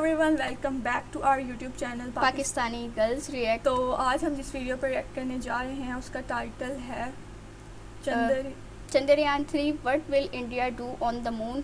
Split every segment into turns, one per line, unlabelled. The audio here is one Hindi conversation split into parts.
Everyone, welcome back to our YouTube channel
Pakistani girls react.
तो आज हम जिस वीडियो पर रिएक्ट करने जा रहे हैं उसका टाइटल है
Chandrayaan 3 what will India do on the moon.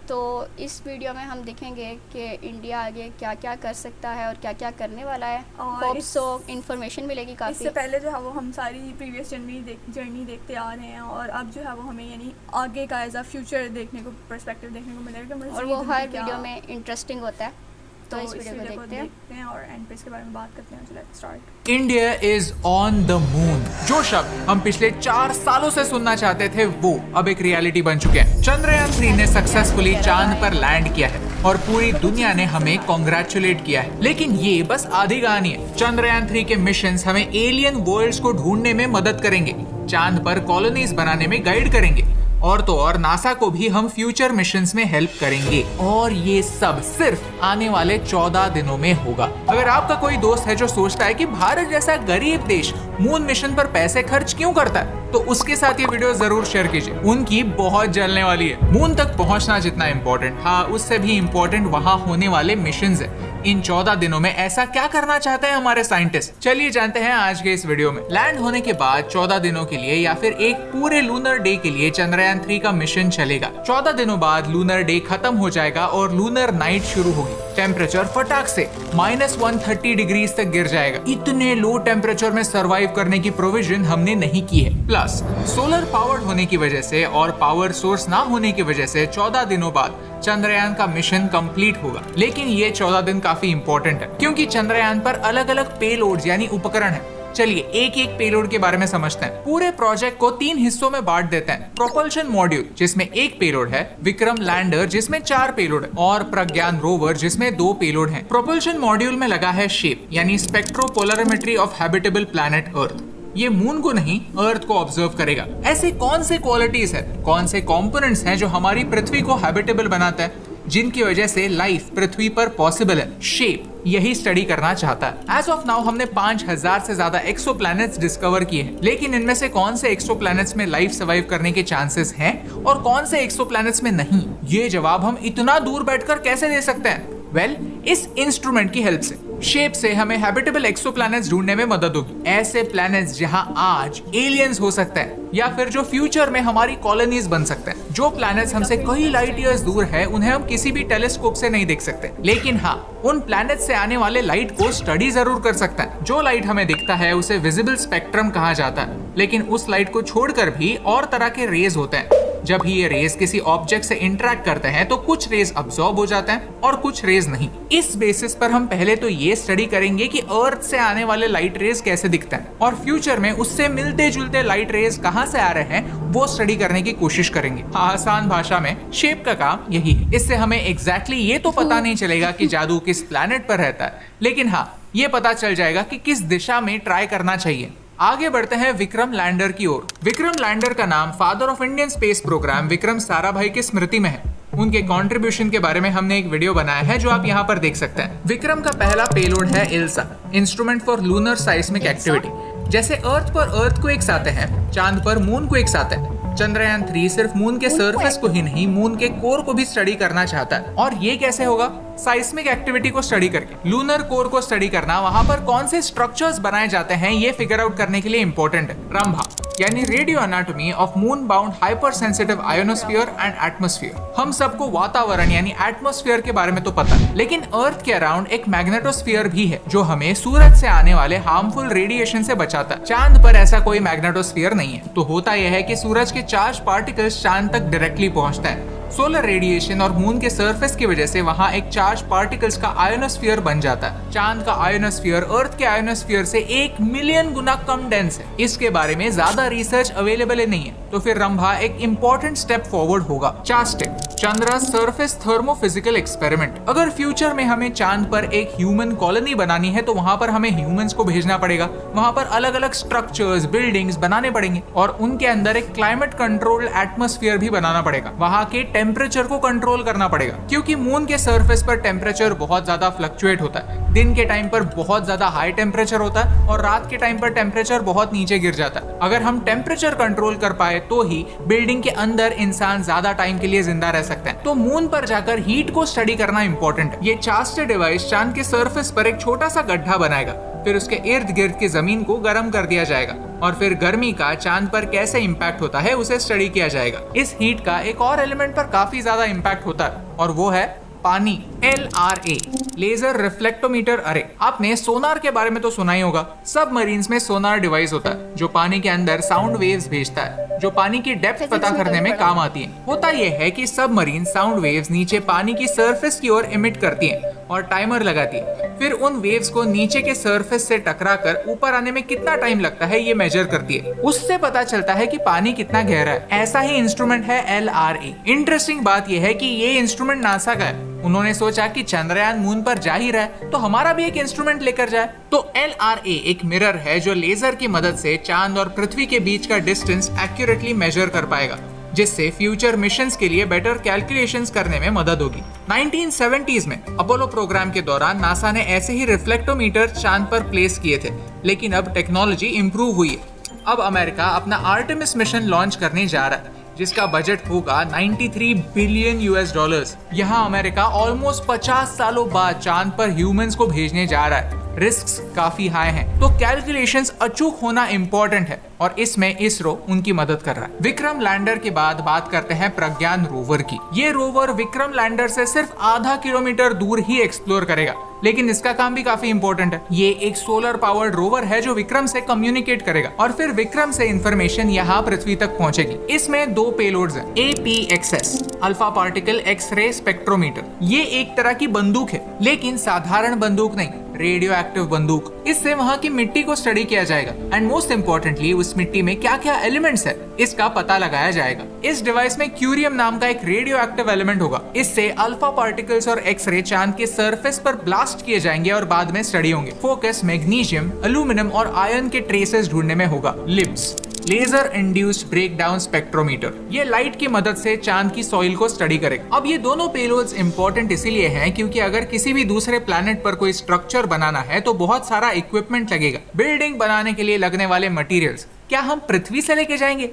तो इस वीडियो में हम देखेंगे कि इंडिया आगे क्या क्या कर सकता है और क्या क्या करने वाला है। होप सो इन्फॉर्मेशन मिलेगी काफ़ी।
इससे पहले जो है वो हम सारी प्रीवियस जर्नी देखते आ रहे हैं और अब जो है वो हमें यानी आगे का एज अ फ्यूचर देखने को पर्सपेक्टिव देखने को मिलेगा
और वो हर वीडियो में इंटरेस्टिंग होता है। तो इस वीडियो को देखते हैं
और एंड पे इसके बारे में बात करते हैं। Let's start.
India is on the moon. जो शब्द हम पिछले 4 सालों से सुनना चाहते थे वो अब एक रियलिटी बन चुके हैं। चंद्रयान 3 ने सक्सेसफुली चांद पर लैंड किया है और पूरी दुनिया ने हमें कॉन्ग्रेचुलेट किया है। लेकिन ये बस आधी कहानी है। चंद्रयान 3 के मिशंस हमें एलियन वर्ल्ड्स को ढूंढने में मदद करेंगे, चांद पर कॉलोनीज बनाने में गाइड करेंगे और तो और नासा को भी हम फ्यूचर मिशंस में हेल्प करेंगे। और ये सब सिर्फ आने वाले 14 दिनों में होगा। अगर आपका कोई दोस्त है जो सोचता है कि भारत जैसा गरीब देश मून मिशन पर पैसे खर्च क्यों करता है, तो उसके साथ ये वीडियो जरूर शेयर कीजिए। उनकी बहुत जलने वाली है। मून तक पहुंचना जितना इम्पोर्टेंट था उससे भी इम्पोर्टेंट वहां होने वाले मिशंस है। इन 14 दिनों में ऐसा क्या करना चाहते हैं हमारे साइंटिस्ट, चलिए जानते हैं आज के इस वीडियो में। लैंड होने के बाद 14 दिनों के लिए या फिर एक पूरे लूनर डे के लिए चंद्रयान 3 का मिशन चलेगा। 14 दिनों बाद लूनर डे खत्म हो जाएगा और लूनर नाइट शुरू होगी। टेम्परेचर फटाक से -130 डिग्रीज तक गिर जाएगा। इतने लो टेम्परेचर में सरवाइव करने की प्रोविजन हमने नहीं की है। प्लस सोलर पावर्ड होने की वजह से और पावर सोर्स ना होने की वजह से 14 दिनों बाद चंद्रयान का मिशन कंप्लीट होगा। लेकिन ये 14 दिन काफी इंपॉर्टेंट है क्योंकि चंद्रयान पर अलग अलग पेलोड्स यानी उपकरण है। चलिए एक एक पेलोड के बारे में समझते हैं। पूरे प्रोजेक्ट को 3 हिस्सों में बांट देते हैं। प्रोपल्शन मॉड्यूल जिसमें 1 पेलोड है, विक्रम लैंडर जिसमें 4 पेलोड है और प्रज्ञान रोवर जिसमें 2 पेलोड हैं। प्रोपल्शन मॉड्यूल में लगा है शेप यानी स्पेक्ट्रोपोलरिमेट्री ऑफ हैबिटेबल प्लैनेट अर्थ। ये मून को नहीं अर्थ को ऑब्जर्व करेगा। ऐसे कौन से क्वालिटीज है, कौन से कंपोनेंट्स हैं जो हमारी पृथ्वी को हैबिटेबल बनाता है, जिनकी वजह से लाइफ पृथ्वी पर पॉसिबल है। शेप यही स्टडी करना चाहता है। एज ऑफ नाउ हमने 5000 से ज्यादा एक्सोप्लैनेट्स डिस्कवर किए हैं। लेकिन इनमें से कौन से एक्सोप्लैनेट्स में लाइफ सर्वाइव करने के चांसेस हैं और कौन से एक्सोप्लैनेट्स में नहीं, ये जवाब हम इतना दूर बैठकर कैसे दे सकते हैं? वेल, इस इंस्ट्रूमेंट की हेल्प से, शेप से हमें हैबिटेबल एक्सोप्लैनेट्स ढूंढने में मदद होगी। ऐसे प्लैनेट्स जहां आज एलियंस हो सकते हैं या फिर जो फ्यूचर में हमारी कॉलोनीज बन सकते हैं। जो प्लैनेट्स हमसे कई लाइट ईयर्स दूर है उन्हें हम किसी भी टेलीस्कोप से नहीं देख सकते, लेकिन हाँ उन प्लैनेट से आने वाले लाइट को स्टडी जरूर कर सकते हैं। जो लाइट हमें दिखता है उसे विजिबल स्पेक्ट्रम कहा जाता है, लेकिन उस लाइट को छोड़कर भी और तरह के रेज होते हैं। जब ही ये रेज किसी ऑब्जेक्ट से इंटरेक्ट करते हैं तो कुछ रेज अब्सॉर्ब हो जाते हैं और कुछ रेज नहीं। इस बेसिस पर हम पहले तो ये स्टडी करेंगे कि अर्थ से आने वाले लाइट रेज कैसे दिखते हैं और फ्यूचर में उससे मिलते जुलते लाइट रेज कहां से आ रहे हैं वो स्टडी करने की कोशिश करेंगे। आसान भाषा में शेप का काम यही है। इससे हमें एग्जैक्टली ये तो पता नहीं चलेगा कि जादू किस प्लैनेट पर रहता है, लेकिन हाँ ये पता चल जाएगा कि किस दिशा में ट्राई करना चाहिए। आगे बढ़ते हैं विक्रम लैंडर की ओर। विक्रम लैंडर का नाम father of Indian space programme Vikram Sarabhai की स्मृति में है। उनके कंट्रीब्यूशन के बारे में हमने एक वीडियो बनाया है जो आप यहाँ पर देख सकते हैं। विक्रम का पहला पेलोड है ILSA, instrument for lunar seismic activity. जैसे अर्थ पर अर्थक्वेक्स आते हैं, चांद पर मूनक्वेक्स आते हैं। चंद्रयान 3 सिर्फ मून के सरफेस को ही नहीं मून के कोर को भी स्टडी करना चाहता है। और ये कैसे होगा? साइस्मिक एक्टिविटी को स्टडी करके। लूनर कोर को स्टडी करना, वहां पर कौन से स्ट्रक्चर्स बनाए जाते हैं ये फिगर आउट करने के लिए इंपॉर्टेंट है। रंभा यानी radio anatomy of moon bound hypersensitive ionosphere and atmosphere. हम सबको वातावरण यानी एटमॉस्फेयर के बारे में तो पता है, लेकिन अर्थ के अराउंड एक मैग्नेटोस्फीयर भी है जो हमें सूरज से आने वाले हार्मफुल रेडिएशन से बचाता है। चांद पर ऐसा कोई मैग्नेटोस्फीयर नहीं है, तो होता यह है कि सूरज के चार्ज पार्टिकल्स चांद तक डायरेक्टली पहुंचते हैं। सोलर रेडिएशन और मून के सरफेस की वजह से वहां एक चार्ज पार्टिकल्स का आयोनोस्फीयर बन जाता है। चांद का आयोनोस्फीयर अर्थ के आयोनोस्फीयर से 1 मिलियन गुना कम डेंस है। इसके बारे में ज्यादा रिसर्च अवेलेबल नहीं है, तो फिर रंभा एक इंपॉर्टेंट स्टेप फॉरवर्ड होगा। 4 step. Chandra surface thermophysical experiment. अगर फ्यूचर में हमें चांद पर एक ह्यूमन कॉलोनी बनानी है तो वहां पर हमें ह्यूमंस को भेजना पड़ेगा। वहां पर अलग अलग स्ट्रक्चर्स, बिल्डिंग्स बनाने पड़ेंगे और उनके अंदर एक क्लाइमेट कंट्रोल्ड एटमॉस्फेयर भी बनाना पड़ेगा। वहां के टेम्परेचर को कंट्रोल करना पड़ेगा, क्योंकि मून के सरफेस पर टेम्परेचर बहुत ज्यादा फ्लक्चुएट होता है। दिन के टाइम पर बहुत ज्यादा हाई टेम्परेचर होता है और रात के टाइम पर टेम्परेचर बहुत नीचे गिर जाता है। अगर हम टेम्परेचर कंट्रोल कर पाए तो ही बिल्डिंग के अंदर इंसान ज्यादा टाइम के लिए जिंदा रह सकते हैं। तो मून पर जाकर हीट को स्टडी करना इंपॉर्टेंट है। ये चास्टर डिवाइस चांद के सरफेस पर एक छोटा सा गड्ढा बनाएगा, फिर उसके इर्द गिर्द की जमीन को गर्म कर दिया जाएगा और फिर गर्मी का चांद पर कैसे इम्पैक्ट होता है उसे स्टडी किया जाएगा। इस हीट का एक और एलिमेंट पर काफी ज्यादा इम्पैक्ट होता है और वो है पानी। LRA लेजर रिफ्लेक्टोमीटर अरे। आपने सोनार के बारे में तो सुना ही होगा। सबमरीन्स में सोनार डिवाइस होता है जो पानी के अंदर साउंड वेव्स भेजता है, जो पानी की डेप्थ पता करने में काम आती है। होता यह है कि सबमरीन साउंड वेव्स नीचे पानी की सरफेस की ओर इमिट करती हैं और टाइमर लगाती है। फिर उन वेव्स को नीचे के सरफेस से टकराकर ऊपर आने में कितना टाइम लगता है ये मेजर करती है। उससे पता चलता है कि पानी कितना गहरा है। ऐसा ही इंस्ट्रूमेंट है LRA। इंटरेस्टिंग बात यह है कि ये इंस्ट्रूमेंट नासा का है। उन्होंने सोचा कि चंद्रयान मून पर जा ही रहा है तो हमारा भी एक इंस्ट्रूमेंट लेकर जाए। तो LRA एक मिरर है जो लेजर की मदद से चांद और पृथ्वी के बीच का डिस्टेंस एक्यूरेटली मेजर कर पाएगा, जिससे फ्यूचर मिशंस के लिए बेटर कैलकुलेशंस करने में मदद होगी। 1970s में अपोलो प्रोग्राम के दौरान नासा ने ऐसे ही रिफ्लेक्टोमीटर चांद पर प्लेस किए थे, लेकिन अब टेक्नोलॉजी इंप्रूव हुई है। अब अमेरिका अपना आर्टेमिस मिशन लॉन्च करने जा रहा है, जिसका बजट होगा 93 बिलियन US डॉलर्स। यहाँ अमेरिका ऑलमोस्ट 50 सालों बाद चांद पर ह्यूमंस को भेजने जा रहा है। रिस्क्स काफी हाई हैं, तो कैलकुलेशंस अचूक होना इंपॉर्टेंट है और इसमें इसरो उनकी मदद कर रहा है। विक्रम लैंडर के बाद बात करते हैं प्रज्ञान रोवर की। ये रोवर विक्रम लैंडर से सिर्फ आधा किलोमीटर दूर ही एक्सप्लोर करेगा, लेकिन इसका काम भी काफी इंपॉर्टेंट है। ये एक सोलर पावर्ड रोवर है जो विक्रम से कम्युनिकेट करेगा और फिर विक्रम से इंफॉर्मेशन यहाँ पृथ्वी तक पहुँचेगी। इसमें 2 पेलोड्स हैं। APXS alpha particle X-ray spectrometer. ये एक तरह की बंदूक है, लेकिन साधारण बंदूक नहीं, रेडियो एक्टिव बंदूक। इससे वहाँ की मिट्टी को स्टडी किया जाएगा एंड मोस्ट इम्पोर्टेंटली उस मिट्टी में क्या क्या एलिमेंट्स है इसका पता लगाया जाएगा। इस डिवाइस में क्यूरियम नाम का एक रेडियो एक्टिव एलिमेंट होगा। इससे अल्फा पार्टिकल्स और एक्सरे चांद के सरफेस पर ब्लास्ट किए जाएंगे और बाद में स्टडी होंगे। फोकस मैग्नीशियम, एल्यूमिनियम और आयरन के ट्रेसेस ढूंढने में होगा। LIBS laser induced breakdown spectrometer. ये लाइट की मदद से चांद की सॉइल को स्टडी करेगा। अब ये दोनों पेलोड्स इंपॉर्टेंट इसीलिए हैं क्योंकि अगर किसी भी दूसरे प्लैनेट पर कोई स्ट्रक्चर बनाना है तो बहुत सारा इक्विपमेंट लगेगा। बिल्डिंग बनाने के लिए लगने वाले मटेरियल्स क्या हम पृथ्वी से लेके जाएंगे?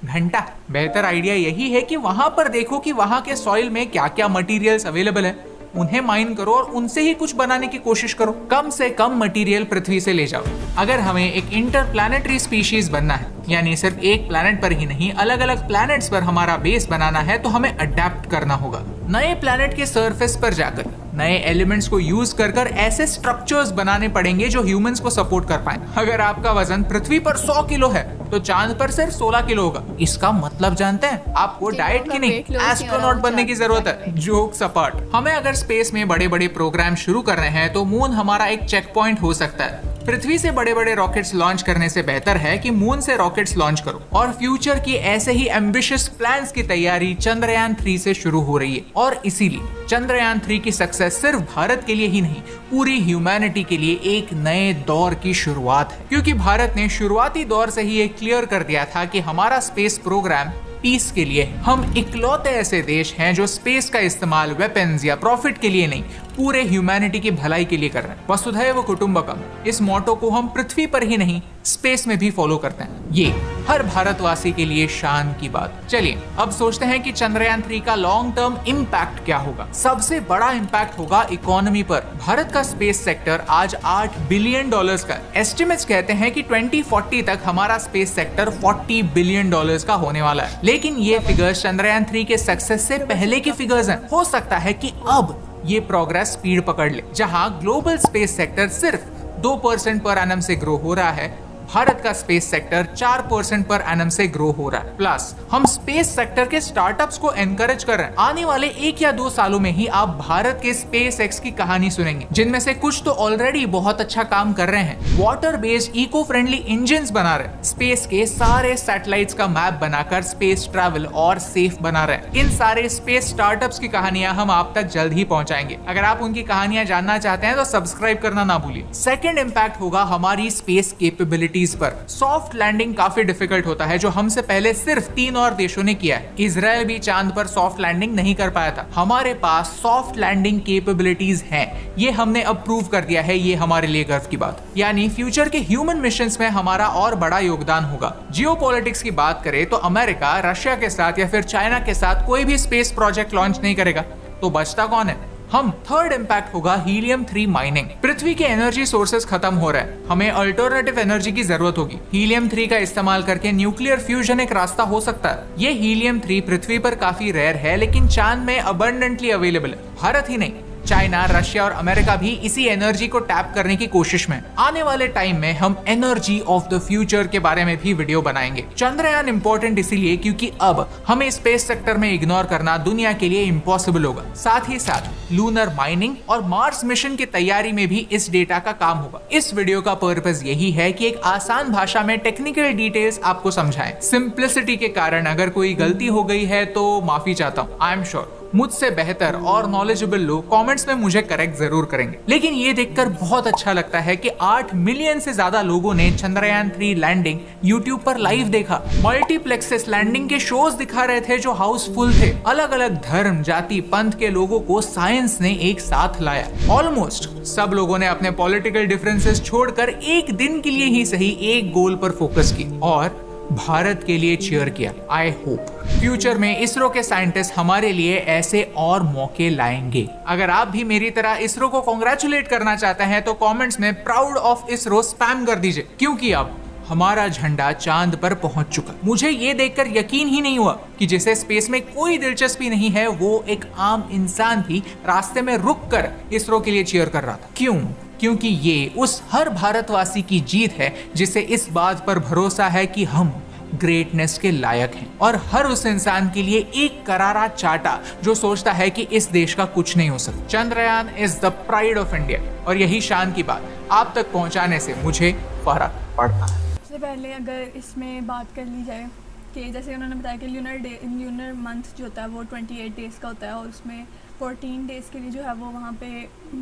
घंटा। बेहतर आइडिया यही है कि वहां पर देखो कि वहां के सॉइल में क्या क्या मटेरियल्स अवेलेबल है, उन्हें माइन करो और उनसे ही कुछ बनाने की कोशिश करो। कम से कम मटेरियल पृथ्वी से ले जाओ। अगर हमें एक इंटरप्लैनेटरी स्पीशीज बनना है, यानी सिर्फ एक प्लैनेट पर ही नहीं अलग अलग प्लैनेट्स पर हमारा बेस बनाना है, तो हमें अडेप्ट करना होगा। नए प्लैनेट के सरफेस पर जाकर नए एलिमेंट्स को यूज कर ऐसे स्ट्रक्चर्स बनाने पड़ेंगे जो ह्यूमंस को सपोर्ट कर पाए। अगर आपका वजन पृथ्वी पर 100 किलो है तो चांद पर सिर्फ 16 किलो होगा। इसका मतलब जानते हैं? आपको डाइट की नहीं, एस्ट्रोनॉट बनने की जरूरत है। जोक्स अपार्ट, हमें अगर स्पेस में बड़े बड़े प्रोग्राम शुरू कर रहे हैं तो मून हमारा एक चेक पॉइंट हो सकता है। पृथ्वी से बड़े बड़े रॉकेट्स लॉन्च करने से बेहतर है कि मून से रॉकेट्स लॉन्च करो। और फ्यूचर की ऐसे ही एम्बिशियस प्लान्स की तैयारी चंद्रयान 3 से शुरू हो रही है। और इसीलिए चंद्रयान 3 की सक्सेस सिर्फ भारत के लिए ही नहीं, पूरी ह्यूमैनिटी के लिए एक नए दौर की शुरुआत है। क्योंकि भारत ने शुरुआती दौर से ही ये क्लियर कर दिया था कि हमारा स्पेस प्रोग्राम पीस के लिए। हम इकलौते ऐसे देश हैं जो स्पेस का इस्तेमाल वेपन्स या प्रॉफिट के लिए नहीं, पूरे ह्यूमैनिटी की भलाई के लिए कर रहे हैं। वसुधैव कुटुंबकम, इस मोटो को हम पृथ्वी पर ही नहीं स्पेस में भी फॉलो करते हैं। ये हर भारतवासी के लिए शान की बात। चलिए अब सोचते हैं कि चंद्रयान 3 का लॉन्ग टर्म इम्पैक्ट क्या होगा। सबसे बड़ा इम्पैक्ट होगा इकोनॉमी पर। भारत का स्पेस सेक्टर आज $8 बिलियन का है। एस्टिमेट्स कहते हैं कि 2040 तक हमारा स्पेस सेक्टर $40 बिलियन का होने वाला है। लेकिन ये फिगर्स चंद्रयान 3 के सक्सेस से पहले की फिगर्स हैं। हो सकता है कि अब ये प्रोग्रेस स्पीड पकड़ ले। जहां ग्लोबल स्पेस सेक्टर सिर्फ 2% पर एनम से ग्रो हो रहा है, भारत का स्पेस सेक्टर 4% पर एनम से ग्रो हो रहा है। प्लस हम स्पेस सेक्टर के स्टार्टअप्स को एनकरेज कर रहे हैं। आने वाले 1 या 2 सालों में ही आप भारत के स्पेस एक्स की कहानी सुनेंगे, जिनमें से कुछ तो ऑलरेडी बहुत अच्छा काम कर रहे हैं। Water based eco friendly engines बना रहे हैं। स्पेस के सारे सैटेलाइट्स का मैप बनाकर स्पेस ट्रैवल और सेफ बना रहे हैं। इन सारे स्पेस स्टार्टअप्स की कहानियां हम आप तक जल्द ही पहुंचाएंगे। अगर आप उनकी कहानियां जानना चाहते हैं तो सब्सक्राइब करना ना भूलिए। सेकेंड इम्पैक्ट होगा हमारी स्पेस कैपेबिलिटी कैपेबिलिटीज पर सॉफ्ट लैंडिंग काफी डिफिकल्ट होता है, जो हमसे पहले सिर्फ 3 और देशों ने किया है। इजराइल भी चांद पर सॉफ्ट लैंडिंग नहीं कर पाया था। हमारे पास सॉफ्ट लैंडिंग कैपेबिलिटीज हैं, ये हमने अब प्रूव कर दिया है। ये हमारे लिए गर्व की बात, यानी फ्यूचर के ह्यूमन मिशंस में हमारा और बड़ा योगदान होगा। जियोपॉलिटिक्स की बात करें तो अमेरिका रशिया के साथ या फिर चाइना के साथ कोई भी स्पेस प्रोजेक्ट लॉन्च नहीं करेगा, तो बचता कौन है? हम। थर्ड इम्पैक्ट होगा हीलियम 3 माइनिंग। पृथ्वी के एनर्जी सोर्सेज खत्म हो रहे हैं, हमें अल्टरनेटिव एनर्जी की जरूरत होगी। हीलियम 3 का इस्तेमाल करके न्यूक्लियर फ्यूजन एक रास्ता हो सकता है। ये हीलियम 3 पृथ्वी पर काफी रेयर है, लेकिन चांद में अबंडेंटली अवेलेबल है। भारत ही नहीं, चाइना, रशिया और अमेरिका भी इसी एनर्जी को टैप करने की कोशिश में। आने वाले टाइम में हम एनर्जी ऑफ द फ्यूचर के बारे में भी वीडियो बनाएंगे। चंद्रयान इंपॉर्टेंट इसीलिए क्योंकि अब हमें स्पेस सेक्टर में इग्नोर करना दुनिया के लिए इम्पॉसिबल होगा। साथ ही साथ लूनर माइनिंग और मार्स मिशन की तैयारी में भी इस डेटा का काम होगा। इस वीडियो का पर्पस यही है कि एक आसान भाषा में टेक्निकल डिटेल्स आपको समझाएं। सिंप्लिसिटी के कारण अगर कोई गलती हो गई है तो माफी चाहता हूँ। आई एम श्योर मुझसे बेहतर और नॉलेजेबल लोग कमेंट्स में मुझे करेक्ट जरूर करेंगे। लेकिन ये देखकर बहुत अच्छा लगता है कि 8 मिलियन से ज्यादा लोगों ने चंद्रयान 3 लैंडिंग यूट्यूब पर लाइव देखा। मल्टीप्लेक्सेस लैंडिंग के शोज दिखा रहे थे जो हाउसफुल थे। अलग अलग धर्म, जाति, पंथ के लोगों को साइंस ने एक साथ लाया। ऑलमोस्ट सब लोगों ने अपने पॉलिटिकल डिफरेंसेस छोड़कर एक दिन के लिए ही सही एक गोल पर फोकस की और भारत के लिए चीयर किया। आई होप फ्यूचर में इसरो के साइंटिस्ट हमारे लिए ऐसे और मौके लाएंगे। अगर आप भी मेरी तरह इसरो को कांग्रेचुलेट करना चाहते हैं तो कमेंट्स में प्राउड ऑफ इसरो स्पैम कर दीजिए, क्योंकि अब हमारा झंडा चांद पर पहुंच चुका। मुझे ये देखकर यकीन ही नहीं हुआ कि जिसे स्पेस में कोई दिलचस्पी नहीं है वो एक आम इंसान भी रास्ते में रुक कर इसरो के लिए चीयर कर रहा था। क्यों? क्योंकि ये उस हर भारतवासी की जीत है जिसे इस बात पर भरोसा है कि हम ग्रेटनेस के लायक हैं, और हर उस इंसान के लिए एक करारा चाटा जो सोचता है कि इस देश का कुछ नहीं हो सकता। Chandrayaan is the pride of India, और यही शान की बात आप तक पहुंचाने से मुझे फर्क पड़ता है।
सबसे पहले अगर इसमें बात कर ली जाए कि जैसे उन्होंने बताया कि ल्यूनर मंथ जो होता है वो 28 डेज़ का होता है, और उसमें 14 डेज़ के लिए जो है वो वहाँ पे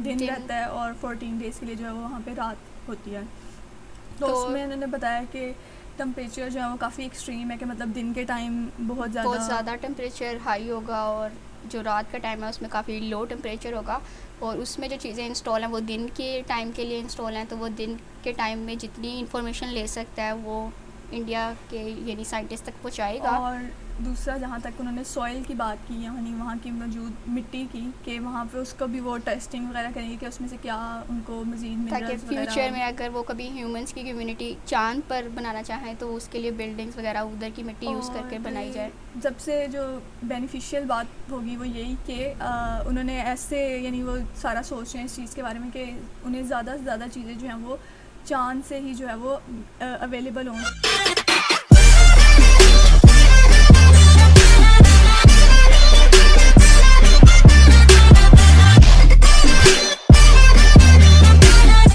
दिन रहता है और 14 डेज़ के लिए जो है वो वहाँ पे रात होती है। तो उसमें उन्होंने बताया कि टेम्परेचर जो है वो काफ़ी एक्सट्रीम है, कि मतलब दिन के टाइम बहुत ज़्यादा
टेम्परेचर हाई होगा और जो रात का टाइम है उसमें काफ़ी लो टेम्परेचर होगा। और उसमें जो चीज़ें इंस्टॉल हैं वो दिन के टाइम के लिए इंस्टॉल हैं, तो वो दिन के टाइम में जितनी इन्फॉर्मेशन ले सकता है वो इंडिया के यानी साइंटिस्ट तक पहुँचाएगा।
और दूसरा, जहाँ तक उन्होंने सॉइल की बात की, यानी वहाँ की मौजूद मिट्टी की, कि वहाँ पे उसको भी वो टेस्टिंग वगैरह करेंगे कि उसमें से क्या उनको मज़ीद मिनरल्स
ताकि फ्यूचर में अगर वो कभी ह्यूमंस की कम्युनिटी चांद पर बनाना चाहें तो उसके लिए बिल्डिंग्स वगैरह उधर की मिट्टी यूज़ करके बनाई जाए।
सबसे जो बेनिफिशियल बात होगी वो यही कि उन्होंने ऐसे यानी वो सारा सोच रहे हैं इस चीज़ के बारे में कि उन्हें ज़्यादा से ज़्यादा चीज़ें जो हैं वो चांद से ही जो है वो अवेलेबल हों।